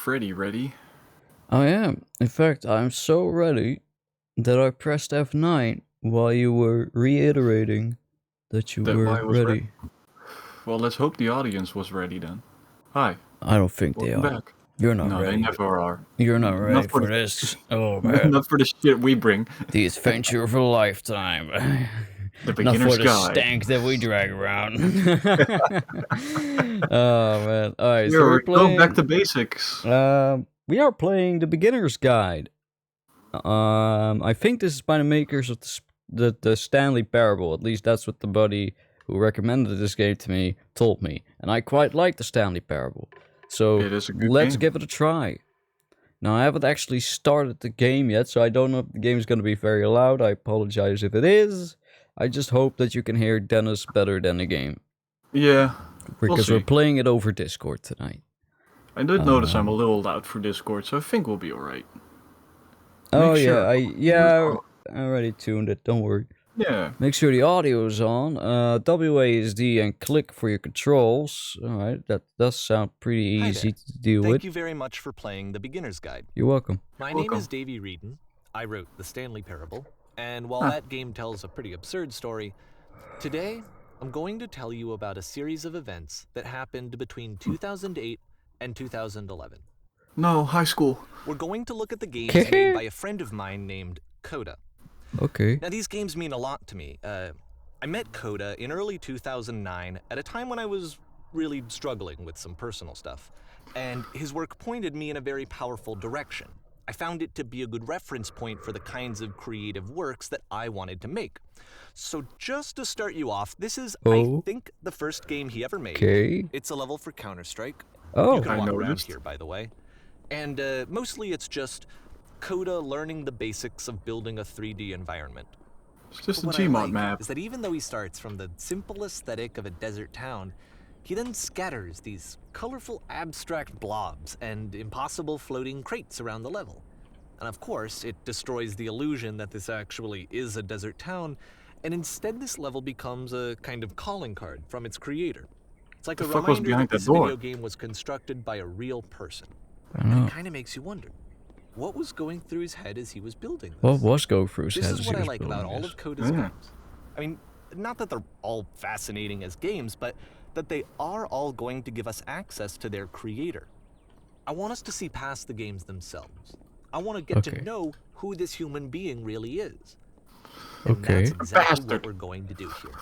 Freddy ready? I am. In fact, I'm so ready that I pressed F9 while you were reiterating that you That were why was ready. Well, let's hope the audience was ready then. Hi, I don't think they welcome are. back. You're not No, they ready. never are. You're not ready Not for for the, this. Oh man. not for the shit we bring. The adventure of a lifetime. The Not for Beginner's the Guide. stank that we drag around. Oh man. Alright, so Here, we're go back playing. to basics. We are playing the Beginner's Guide. I think this is by the makers of the Stanley Parable. At least that's what the buddy who recommended this game to me told me. And I quite like the Stanley Parable. So It is a good let's game. give it a try. Now, I haven't actually started the game yet, so I don't know if the game is going to be very loud. I apologize if it is. I just hope that you can hear Dennis better than the game. Yeah, Because we'll we're see. playing it over Discord tonight. I did notice I'm a little loud for Discord, so I think we'll be alright. Oh, Make sure. I already tuned it, don't worry. Yeah. Make sure the audio is on. WASD and click for your controls. Alright, that does sound pretty easy to deal with. Thank you very much for playing the Beginner's Guide. You're welcome. My name is Davey Reedon. I wrote the Stanley Parable, and while that game tells a pretty absurd story, today I'm going to tell you about a series of events that happened between 2008 and 2011. No, high school. We're going to look at the games made by a friend of mine named Coda. Okay. Now, these games mean a lot to me. I met Coda in early 2009 at a time when I was really struggling with some personal stuff, and his work pointed me in a very powerful direction. I found it to be a good reference point for the kinds of creative works that I wanted to make. So just to start you off, this is, I think, the first game he ever made. Okay. It's a level for Counter-Strike. Oh, You can walk around noticed. here, by the way. And mostly it's just Coda learning the basics of building a 3D environment. It's just a What I Gmod like map. is that even though he starts from the simple aesthetic of a desert town, he then scatters these colorful abstract blobs and impossible floating crates around the level. And of course, it destroys the illusion that this actually is a desert town, and instead this level becomes a kind of calling card from its creator. It's like The a fuck was reminder behind that this that door? video game was constructed by a real person. I And know. it kind of makes you wonder, what was going through his head as he was building this? What was going through his This head is as what he I was like about building all this? of Coda's games. I mean, not that they're all fascinating as games, but that they are all going to give us access to their creator. I want us to see past the games themselves. I want to get to know who this human being really is. And that's exactly what we're going to do here.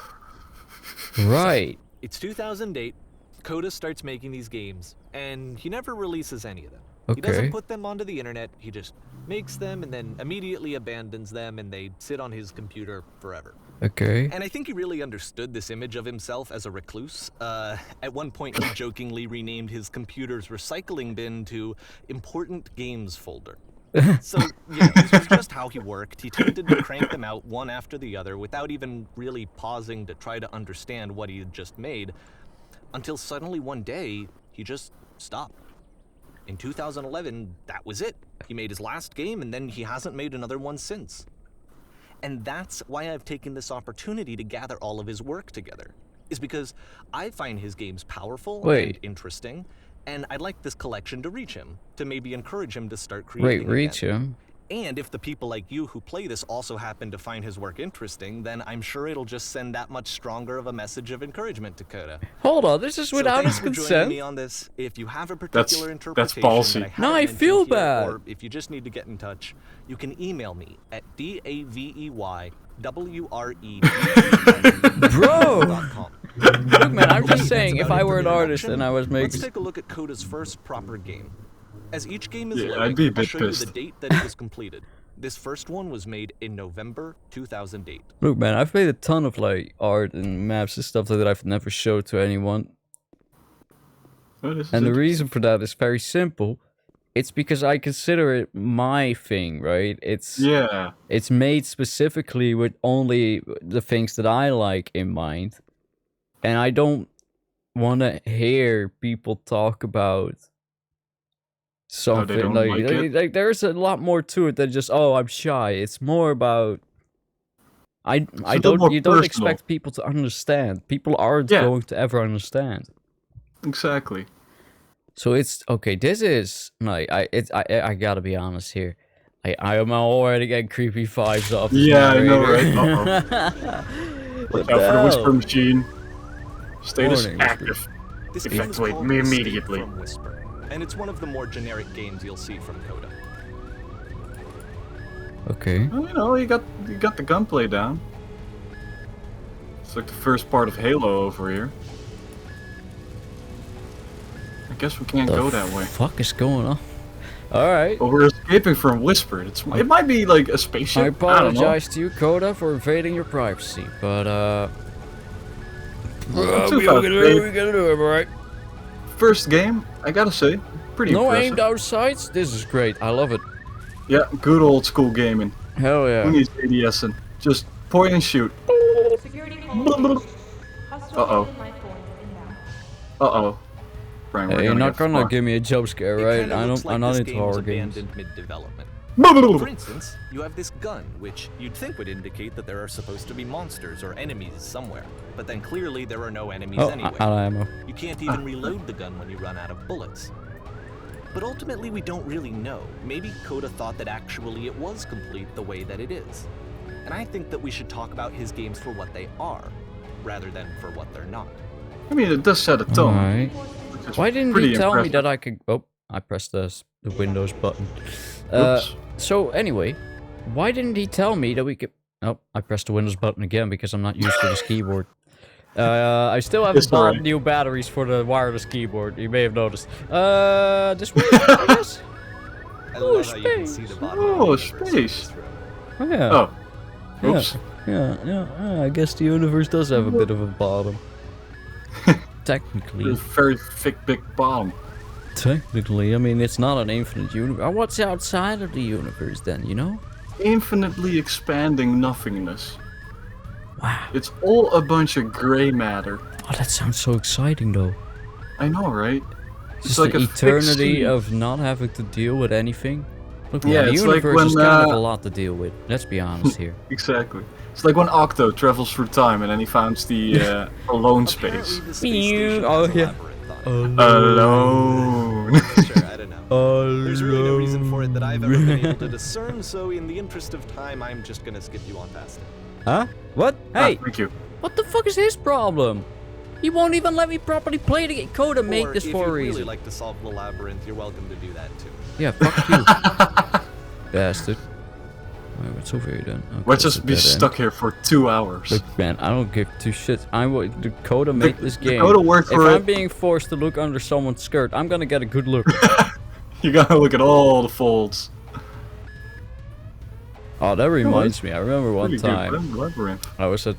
Right. It's 2008. Coda starts making these games, and he never releases any of them. He Okay. doesn't put them onto the internet, he just makes them and then immediately abandons them, and they sit on his computer forever. Okay. And I think he really understood this image of himself as a recluse. At one point, he jokingly renamed his computer's recycling bin to Important Games Folder. So, yeah, this was just how he worked. He tended to crank them out one after the other without even really pausing to try to understand what he had just made, until suddenly one day, he just stopped. In 2011, that was it. He made his last game, and then he hasn't made another one since. And that's why I've taken this opportunity to gather all of his work together, is because I find his games powerful and interesting, and I'd like this collection to reach him, to maybe encourage him to start creating again. Reach him? And if the people like you who play this also happen to find his work interesting, then I'm sure it'll just send that much stronger of a message of encouragement to Coda. Hold on, this is without his So thanks for joining consent? me on this. If you have a particular interpretation ballsy. that I haven't No, I mentioned feel here, bad. or if you just need to get in touch, you can email me at daveyWRE.com. Look, man, I'm just saying, That's if I about it were for an the artist introduction. and I was Let's making... take a look at Coda's first proper game. As each game is Yeah, loading, I'd be a I'll bit show you pissed. the date that it was completed. This first one was made in November 2008. Look, man, I've made a ton of, like, art and maps and stuff that I've never showed to anyone. Oh, this is And the interesting. reason for that is very simple. It's because I consider it my thing, right? It's made specifically with only the things that I like in mind. And I don't want to hear people talk about something don't like it? like there's a lot more to it than just, oh, I'm shy. It's more about you don't personal. expect people to understand. People aren't Yeah. going to ever understand. Exactly. So it's okay. This is like I gotta be honest here. I am already getting creepy vibes off this I know, narrator. right? Watch out for the whisper machine. Status Warning, active. This game is Effectuate called me Escape immediately. from Whisper, and it's one of the more generic games you'll see from Coda. Okay. Well, you know, you got the gunplay down. It's like the first part of Halo over here. I guess we can't go that way. What the fuck is going on? Alright. Well, we're escaping from Whisper. It might be like a spaceship. I don't know. apologize to you, Coda, for invading your privacy, but Too we fast, gonna babe. do it, alright. First game, I gotta say, pretty No impressive. aimed out sights? This is great. I love it. Yeah, good old school gaming. Hell Who yeah. needs ADSing? Just point and shoot. Security Uh-oh. Uh-oh. Brian, we're Hey, you're gonna not get gonna fucked. give me a jump scare, It right? kinda looks like I'm not this into game was horror games. abandoned mid-development. Blah. For instance, you have this gun, which you'd think would indicate that there are supposed to be monsters or enemies somewhere. But then clearly there are no enemies Oh, anyway. out of ammo. You can't even reload the gun when you run out of bullets. But ultimately we don't really know. Maybe Coda thought that actually it was complete the way that it is. And I think that we should talk about his games for what they are, rather than for what they're not. I mean, it does set a tone. Alright. which is Why didn't pretty he tell me impressive. that I could... Oh, I pressed the Windows button. Oops. So anyway, why didn't he tell me that we could... Oh, I pressed the Windows button again because I'm not used to this keyboard. I still haven't It's bought alright. new batteries for the wireless keyboard. You may have noticed. This way, I guess? I Oh, love how you can see the space. bottom Oh, of the universe in space. this room. Oh, yeah. Oh. Yeah. Oops. Yeah, I guess the universe does have a bit of a bottom. Technically. A very thick, big bomb. Technically, I mean, it's not an infinite universe. What's outside of the universe then, you know? Infinitely expanding nothingness. Wow. It's all a bunch of gray matter. Oh, that sounds so exciting, though. I know, right? Just like the a fixed eternity scene. of not having to deal with anything. Look, Yeah, man, the it's like universe is when, kind of a uh, lot to deal with. Let's be honest here. Exactly. It's like when Octo travels through time and then he finds the alone Apparently space. the space station Oh, has a yeah. labyrinth on it. Alone. Sure, I don't know. There's really no reason for it that I've ever been able to discern, so in the interest of time, I'm just gonna skip you on past it. Huh? What? Hey, Thank you. what the fuck is his problem? He won't even let me properly play the game. Coda made Or this if for a you'd really reason. like to solve the labyrinth, you're welcome to do that too. Yeah, fuck you. Bastard. Alright, what's over here then? Okay, We'll it's just a be dead end. stuck here for 2 hours. Look, man, I don't give two shits. The Coda made this the game. Coda worked If for I'm it. being forced to look under someone's skirt, I'm gonna get a good look. You gotta look at all the folds. Oh, that reminds me. I remember one Pretty time good labyrinth. I was at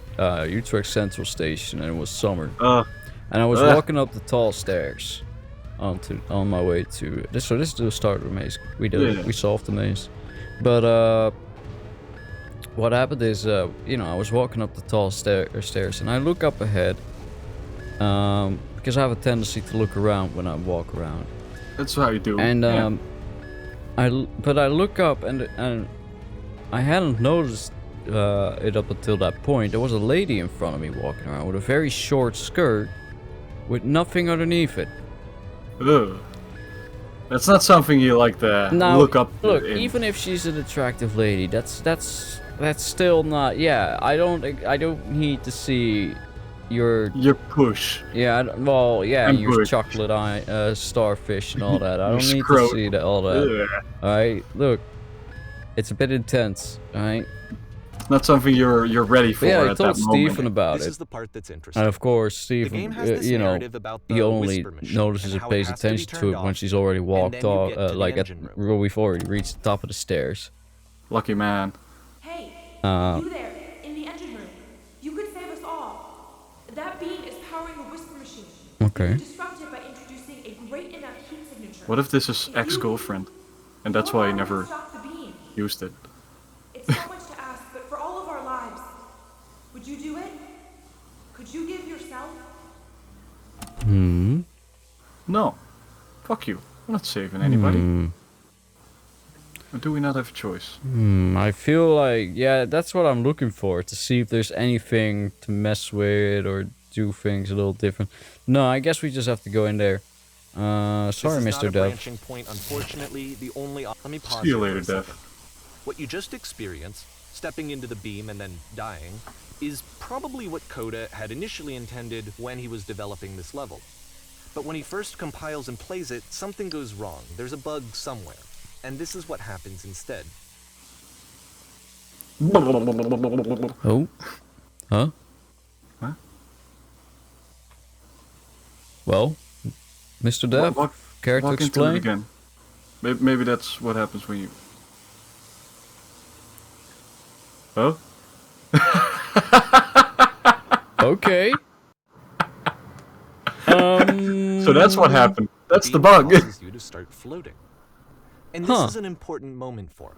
Utrecht Central Station and it was summer, Uh, and I was Ugh. walking up the tall stairs on my way to this. So this is the start of the maze. We did it. Yeah. We solved the maze, but what happened is you know, I was walking up the tall stairs and I look up ahead because I have a tendency to look around when I walk around. that's how you do it. And yeah. I look up and I hadn't noticed it up until that point. There was a lady in front of me walking around with a very short skirt with nothing underneath it. Ugh. That's not something you like to Now, look up. look, in. even if she's an attractive lady, that's still not. Yeah, I don't need to see your Your push. yeah. Well, yeah, And your bush. chocolate eye, starfish and all that. I Your don't need scrot. to see all that. Ugh. Alright, look, it's a bit intense. Alright. Not something you're ready for But yeah, I at told that moment. Stephen about This it. is the part that's interesting. And of course, The Stephen, game has this you know, narrative about the he only whisper machine notices and it, how pays has to be attention to turned it when off, she's already walked then you off, get to the like at engine room. well, we've already reached the top of the stairs. Lucky man. Hey, Uh, you there, in the engine room. You could save us all. That beam is powering the whisper machine. Okay. You disrupt it by introducing a great enough heat signature. What if this is ex-girlfriend, and that's why he never Stop the beam. used it? It's not much to ask, but for all of our lives, would you do it? Could you give yourself? No. Fuck you. I'm not saving anybody. Hmm. Or do we not have a choice? I feel like, yeah, that's what I'm looking for, to see if there's anything to mess with or do things a little different. No, I guess we just have to go in there. Sorry, This is Mr. not a Dev. branching point, unfortunately. The only let me pause See you here later, for a Dev. second. What you just experienced, stepping into the beam and then dying, is probably what Coda had initially intended when he was developing this level. But when he first compiles and plays it, something goes wrong. There's a bug somewhere. And this is what happens instead. Oh? Huh? Huh? Well, Mr. Dev, care to Walk into it explain? again. Maybe that's what happens when you... Oh? Okay. So that's what happened. That's the bug. Causes you to start floating. And this Huh. is an important moment for him.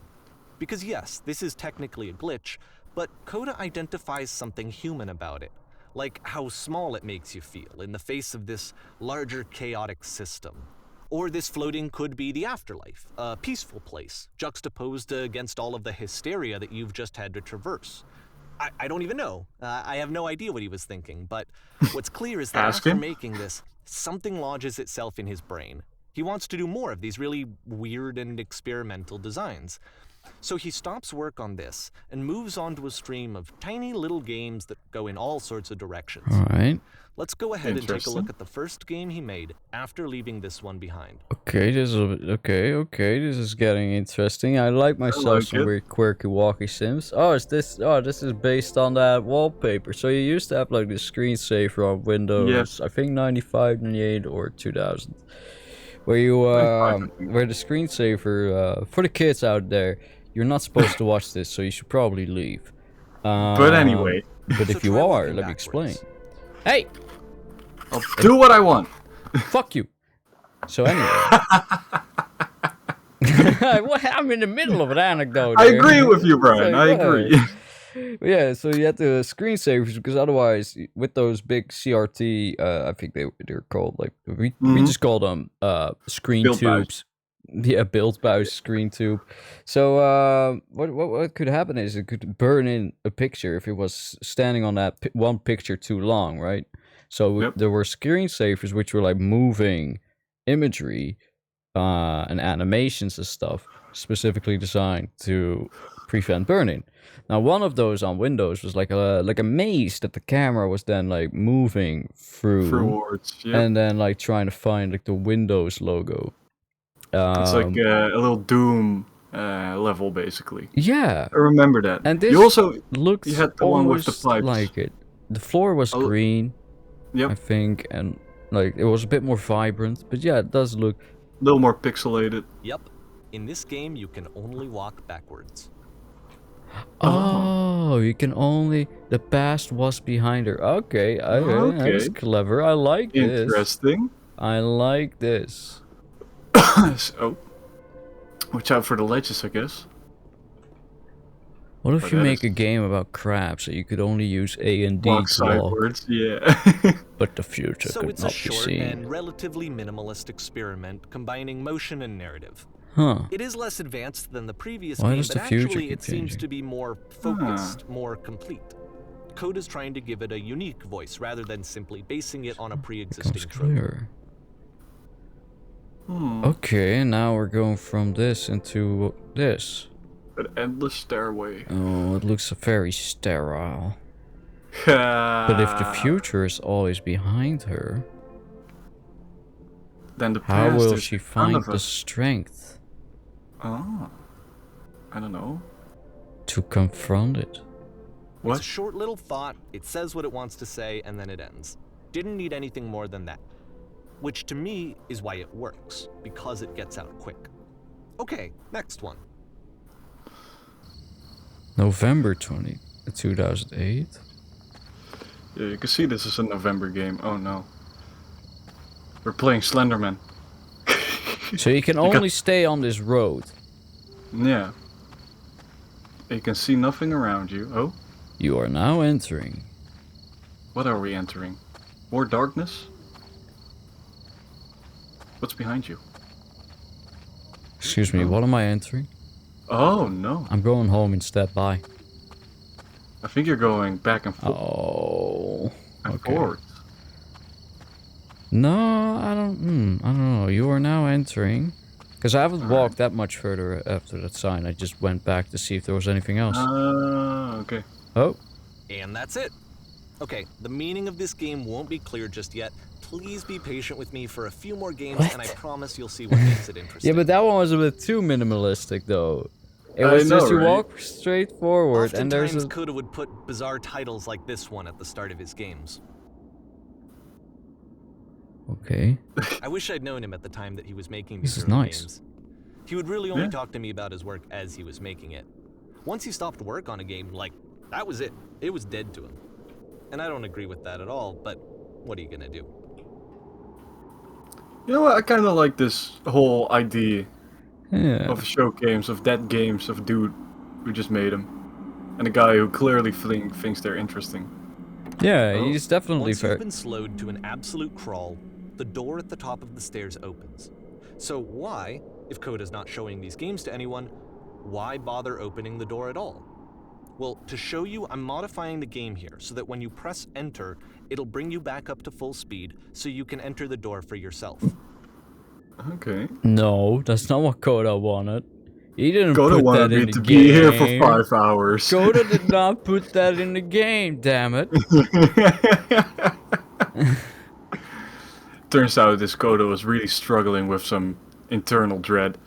Because yes, this is technically a glitch, but Coda identifies something human about it. Like how small it makes you feel in the face of this larger chaotic system. Or this floating could be the afterlife, a peaceful place, juxtaposed against all of the hysteria that you've just had to traverse. I don't even know. I have no idea what he was thinking, but what's clear is that Ask after him. making this, something lodges itself in his brain. He wants to do more of these really weird and experimental designs. So he stops work on this and moves on to a stream of tiny little games that go in all sorts of directions. Alright. Let's go ahead and take a Interesting. look at the first game he made after leaving this one behind. Okay, this is okay, this is getting interesting. I like myself like some it. weird quirky walkie sims. This is based on that wallpaper. So you used to have like the screensaver on Windows, I think 95, 98 or 2000. Where you 95, I think. where the screensaver for the kids out there, you're not supposed to watch this, so you should probably leave. But anyway, But So if you try are, walking let me backwards. explain. Hey, I'll do what I want. fuck you. So anyway, I'm in the middle of an anecdote. I here. agree with you, Brian. I Like, agree. Yeah, so you had the screensavers because otherwise, with those big CRT, I think they're called like we just call them screen Build buys. tubes. Yeah, built by screen tube. So what could happen is it could burn in a picture if it was standing on that one picture too long, right? So Yep. there were screensavers which were like moving imagery and animations and stuff specifically designed to prevent burning. Now one of those on Windows was like a maze that the camera was then like moving through Rewards. Yeah. and then like trying to find like the Windows logo. It's like a little Doom level, basically. Yeah, I remember that. and this you also looked you had the one with the almost pipes. like it. The floor was Oh, green, Yep. I think, and like it was a bit more vibrant. But yeah, it does look. A little more pixelated. Yep. In this game, you can only walk backwards. Oh, you can only. The past was behind her. Okay, okay, that's Okay. clever. I like this. Interesting. I like this. So, watch out for the ledges, I guess. What if But you that make is- a game about crabs so you could only use A and D Walk to walk, sideways. Yeah. but the future So could it's a not be short seen? and relatively minimalist experiment combining motion and narrative. Huh? It is less advanced than the previous Why game, does but the future actually keep it seems changing? to be more focused, more complete. Code is trying to give it a unique voice rather than simply basing it on a Becomes pre-existing trope. clearer. Hmm. Okay, and now we're going from this into this. An endless stairway. Oh, it looks very sterile. But if the future is always behind her, then the how past will is she in front find of the us. strength Oh, I don't know. Uh, to confront it? What? It's a short little thought, it says what it wants to say, and then it ends. Didn't need anything more than that. Which to me is why it works, because it gets out quick. Okay, next one. November 2008? Yeah, you can see this is a November game. Oh no. We're playing Slenderman. So you can only stay on this road. Yeah. You can see nothing around you. Oh, You are now entering. what are we entering? More darkness? What's behind you? Excuse me, what am I entering? Oh no. I'm going home instead, bye. I think you're going back and forth. Oh. And okay. forward. No, I don't know. You are now entering. Because I haven't walked that much further after that sign. I just went back to see if there was anything else. Okay. Oh. And that's it. Okay, the meaning of this game won't be clear just yet. Please be patient with me for a few more games, and I promise you'll see what makes it interesting. Yeah, but that one was a bit too minimalistic, though. It was just you walk straight forward, and there's Oftentimes, Coda would put bizarre titles like this one at the start of his games. Okay. I wish I'd known him at the time that he was making these This is nice. games. He would really only talk to me about his work as he was making it. Once he stopped work on a game, like, that was it. It was dead to him. And I don't agree with that at all, but what are you gonna do? You know what? I kind of like this whole idea Yeah. of show games, of dead games, of dude who just made them, and a guy who clearly thinks they're interesting. Yeah, he's definitely Once fair. you've been slowed to an absolute crawl, the door at the top of the stairs opens. So why, if Coda's not showing these games to anyone, why bother opening the door at all? Well, to show you, I'm modifying the game here so that when you press enter, it'll bring you back up to full speed so you can enter the door for yourself. Okay. No, that's not what Coda wanted. He didn't Coda put wanted that in me the to game. be here for 5 hours. Coda did not put that in the game, damn it. Turns out this Coda was really struggling with some internal dread.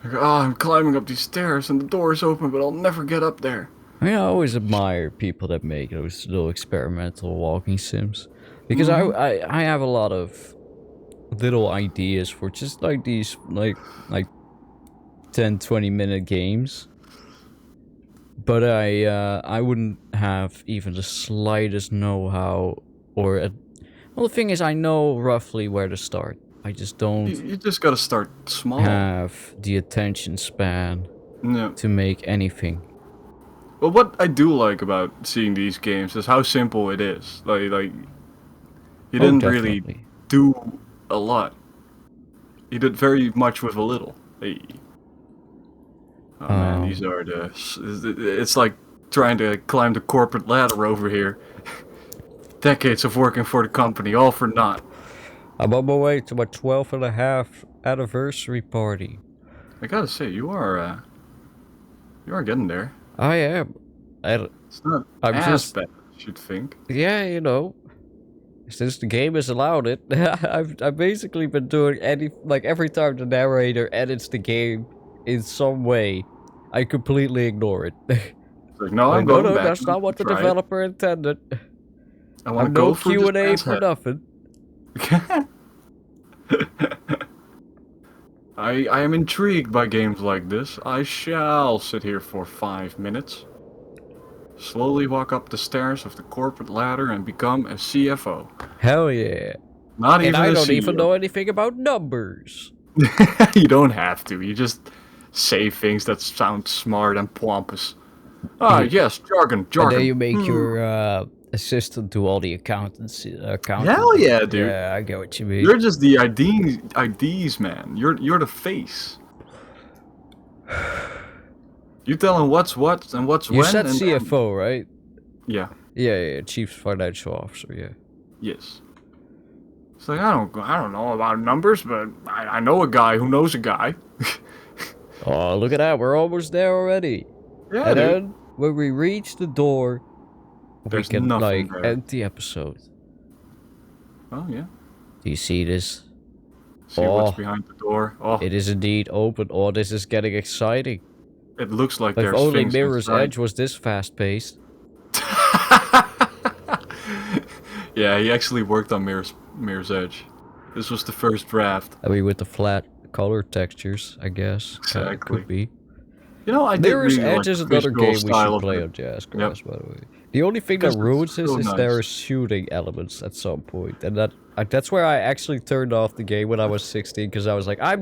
Like, I'm climbing up these stairs and the door is open, but I'll never get up there. I mean, I always admire people that make those little experimental walking sims. Because I have a lot of little ideas for just like these, like 10-20 minute games. But I wouldn't have even the slightest know-how or... Well, the thing is, I know roughly where to start. I just don't You just gotta start small. have the attention span to make anything. Well, what I do like about seeing these games is how simple it is. Like he didn't really do a lot. He did very much with a little. Hey. Oh man, these are it's like trying to climb the corporate ladder over here. Decades of working for the company, all for naught. I'm on my way to my 12.5 anniversary party. I gotta say, you are getting there. I am. It's not as bad as you'd think. Yeah, you know, since the game has allowed it, I've basically been doing every time the narrator edits the game in some way, I completely ignore it. It's like, no, I'm going back. That's not what the developer intended. I want to go for Q&A for nothing. I am intrigued by games like this. I shall sit here for 5 minutes. Slowly walk up the stairs of the corporate ladder and become a CFO. Hell yeah. Not even and I a don't CEO. even know anything about numbers. You don't have to. You just say things that sound smart and pompous. Yes, jargon. And then you make your assistant do all the accountancy. Hell yeah, dude. Yeah, I get what you mean. You're just the IDs man. You're the face. You tell him what's what and what's when. You said CFO, right? Yeah. Yeah, Chief Financial Officer. Yeah. Yes. It's like I don't know about numbers, but I know a guy who knows a guy. Oh, look at that! We're almost there already. Yeah, and dude. then when we reach the door, There's we can nothing there. end the episode. Oh yeah. Do you see this? See what's behind the door. Oh, it is indeed open. Oh, this is getting exciting. It looks like If there's only things Mirror's inside. Edge was this fast-paced. Yeah, he actually worked on Mirror's Edge. This was the first draft. I mean, with the flat color textures, I guess. Exactly. Could be. You know, I did Mirror's really Edge like is the another visual game we style should of play it. on Jazzgrass, Yep. by the way. The only thing that Because it's ruins this so is nice. there are shooting elements at some point, and that's where I actually turned off the game when I was 16, because I was like, I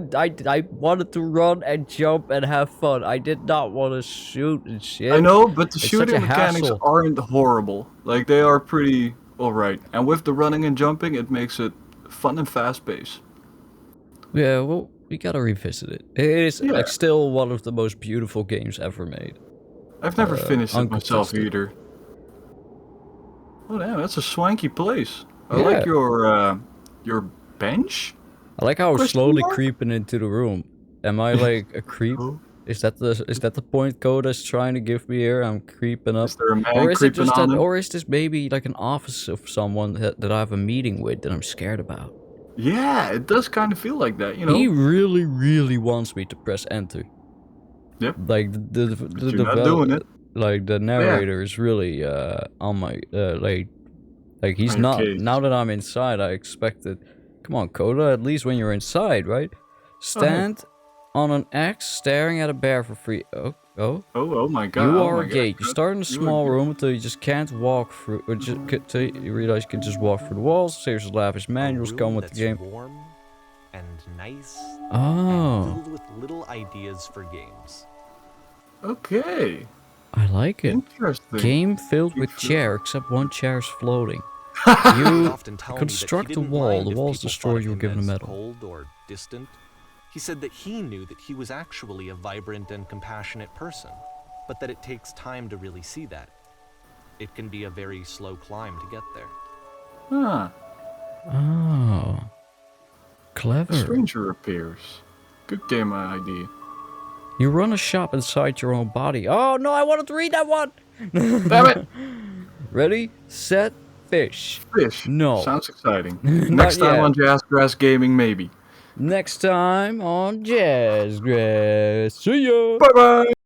wanted to run and jump and have fun. I did not want to shoot and shit. I know, but the It's shooting such a mechanics hassle. aren't horrible. Like, they are pretty alright. And with the running and jumping, it makes it fun and fast-paced. Yeah, well, we gotta revisit it. It is like still one of the most beautiful games ever made. I've never finished it myself uncontested. either. Oh damn, that's a swanky place. I like your bench. I like how we're Question slowly mark? creeping into the room. Am I like a creep? Oh. Is that the point Coda's trying to give me here? I'm creeping up. Is there a man Or is it creeping just on that, him? or is this maybe like an office of someone that I have a meeting with that I'm scared about? Yeah, it does kind of feel like that, you know. He really, really wants me to press enter. Yep. Like the But you're not doing it. Like the narrator is really on my like he's On your not. case. Now that I'm inside, I expected. Come on, Coda. At least when you're inside, right? Stand on an X, staring at a bear for free. Oh my god. You oh are my a gate. God. You start in a small room until you just can't walk through, or just till you realize you can just walk through the walls. Saves the lavish manuals come with the game. Warm and nice. Oh, And filled with little ideas for games. Okay. I like it. Interesting. Game filled with chair, except one chair is floating. He'd You often tell me that he construct a didn't wall. mind The if walls people destroy thought you were him given a as medal. cold or distant. He said that he knew that he was actually a vibrant and compassionate person, but that it takes time to really see that. It can be a very slow climb to get there. Huh. Oh, A clever. stranger appears. Good game idea. You run a shop inside your own body. Oh no, I wanted to read that one. Damn it! Ready, set, fish. Fish. No. Sounds exciting. Not Next time yet. on Jazzgrass Gaming, maybe. Next time on Jazzgrass. See ya. Bye bye!